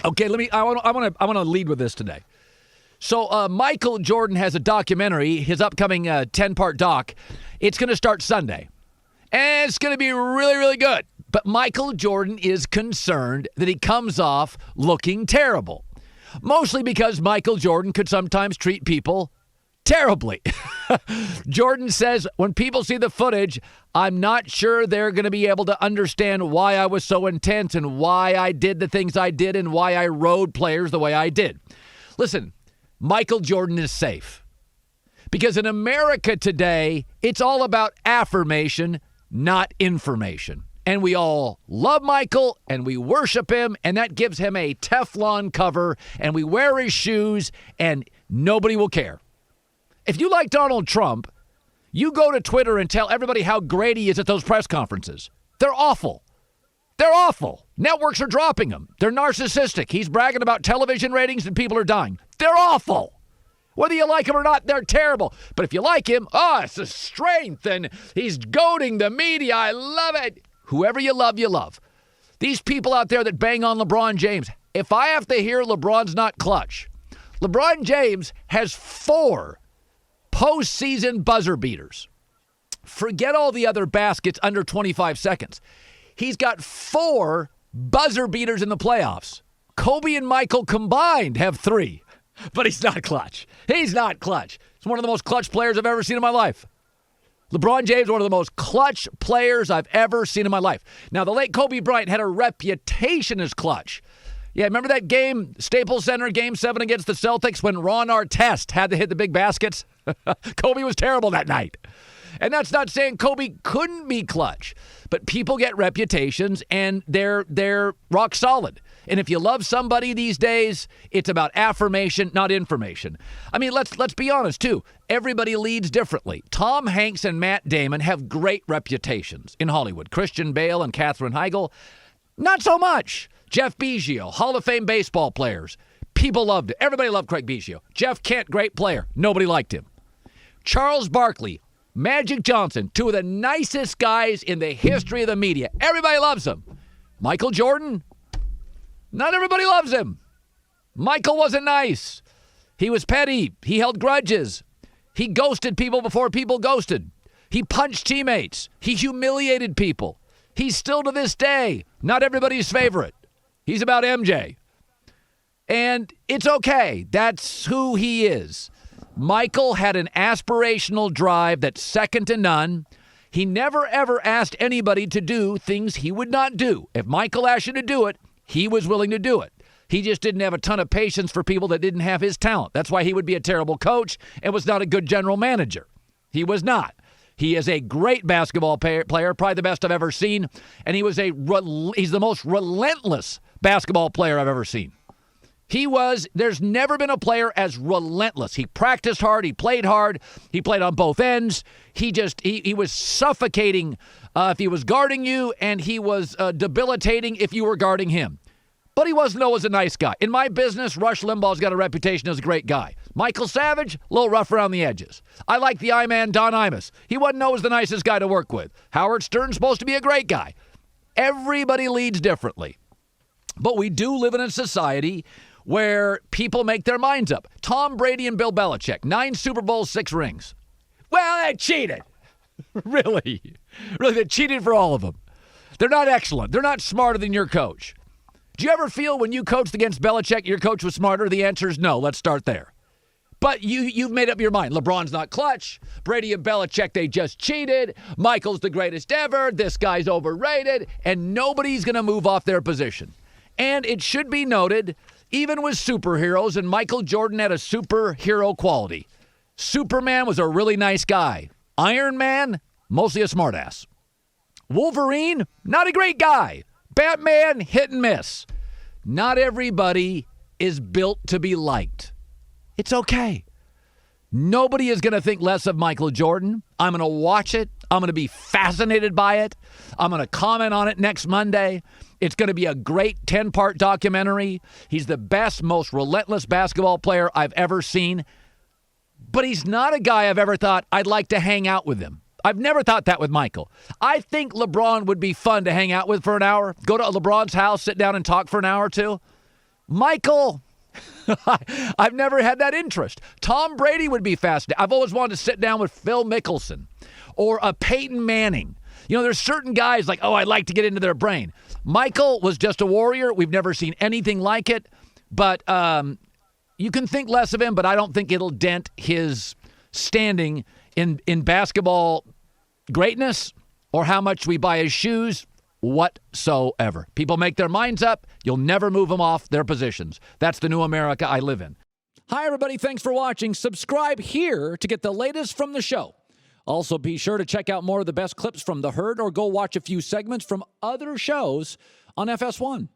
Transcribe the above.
Okay, I want to lead with this today. So Michael Jordan has a documentary, his upcoming 10-part doc. It's going to start Sunday. And it's going to be really, really good. But Michael Jordan is concerned that he comes off looking terrible. Mostly because Michael Jordan could sometimes treat people terribly. Jordan says, when people see the footage, I'm not sure they're going to be able to understand why I was so intense and why I did the things I did and why I rode players the way I did. Listen, Michael Jordan is safe. Because in America today, it's all about affirmation, not information. And we all love Michael, and we worship him, and that gives him a Teflon cover, and we wear his shoes, and nobody will care. If you like Donald Trump, you go to Twitter and tell everybody how great he is at those press conferences. They're awful. They're awful. Networks are dropping him. They're narcissistic. He's bragging about television ratings, and people are dying. They're awful. Whether you like him or not, they're terrible. But if you like him, it's a strength, and he's goading the media. I love it. Whoever you love, you love. These people out there that bang on LeBron James, if I have to hear LeBron's not clutch, LeBron James has 4 postseason buzzer beaters. Forget all the other baskets under 25 seconds. He's got 4 buzzer beaters in the playoffs. Kobe and Michael combined have 3. But he's not clutch. He's not clutch. He's one of the most clutch players I've ever seen in my life. LeBron James, one of the most clutch players I've ever seen in my life. Now, the late Kobe Bryant had a reputation as clutch. Yeah, remember that game, Staples Center, Game 7 against the Celtics, when Ron Artest had to hit the big baskets? Kobe was terrible that night. And that's not saying Kobe couldn't be clutch. But people get reputations, and they're rock solid. And if you love somebody these days, it's about affirmation, not information. I mean, let's be honest, too. Everybody leads differently. Tom Hanks and Matt Damon have great reputations in Hollywood. Christian Bale and Katherine Heigl, not so much. Jeff Biggio, Hall of Fame baseball players. People loved it. Everybody loved Craig Biggio. Jeff Kent, great player. Nobody liked him. Charles Barkley, Magic Johnson, 2 of the nicest guys in the history of the media. Everybody loves them. Michael Jordan, not everybody loves him. Michael wasn't nice. He was petty. He held grudges. He ghosted people before people ghosted. He punched teammates. He humiliated people. He's still to this day not everybody's favorite. He's about MJ. And it's okay. That's who he is. Michael had an aspirational drive that's second to none. He never, ever asked anybody to do things he would not do. If Michael asked you to do it, he was willing to do it. He just didn't have a ton of patience for people that didn't have his talent. That's why he would be a terrible coach and was not a good general manager. He was not. He is a great basketball player, probably the best I've ever seen, and he's the most relentless basketball player I've ever seen. There's never been a player as relentless. He practiced hard, he played hard, he played on both ends. He was suffocating if he was guarding you, and he was debilitating if you were guarding him. But he wasn't always a nice guy. In my business, Rush Limbaugh's got a reputation as a great guy. Michael Savage, a little rough around the edges. I like the I-Man, Don Imus. He wasn't always the nicest guy to work with. Howard Stern's supposed to be a great guy. Everybody leads differently. But we do live in a society where people make their minds up. Tom Brady and Bill Belichick, 9 Super Bowls, 6 rings. Well, they cheated. Really, they cheated for all of them. They're not excellent. They're not smarter than your coach. Do you ever feel when you coached against Belichick, your coach was smarter? The answer is no. Let's start there. But you've made up your mind. LeBron's not clutch. Brady and Belichick, they just cheated. Michael's the greatest ever. This guy's overrated. And nobody's going to move off their position. And it should be noted, even with superheroes, and Michael Jordan had a superhero quality. Superman was a really nice guy. Iron Man, mostly a smartass. Wolverine, not a great guy. Batman, hit and miss. Not everybody is built to be liked. It's okay. Nobody is going to think less of Michael Jordan. I'm going to watch it. I'm going to be fascinated by it. I'm going to comment on it next Monday. It's going to be a great 10-part documentary. He's the best, most relentless basketball player I've ever seen. But he's not a guy I've ever thought I'd like to hang out with him. I've never thought that with Michael. I think LeBron would be fun to hang out with for an hour. Go to LeBron's house, sit down and talk for an hour or two. Michael, I've never had that interest. Tom Brady would be fascinating. I've always wanted to sit down with Phil Mickelson or a Peyton Manning. There's certain guys like, I'd like to get into their brain. Michael was just a warrior. We've never seen anything like it. But you can think less of him, but I don't think it'll dent his standing in basketball greatness or how much we buy his shoes whatsoever. People make their minds up. You'll never move them off their positions. That's the new America I live in. Hi, everybody. Thanks for watching. Subscribe here to get the latest from the show. Also, be sure to check out more of the best clips from The Herd or go watch a few segments from other shows on FS1.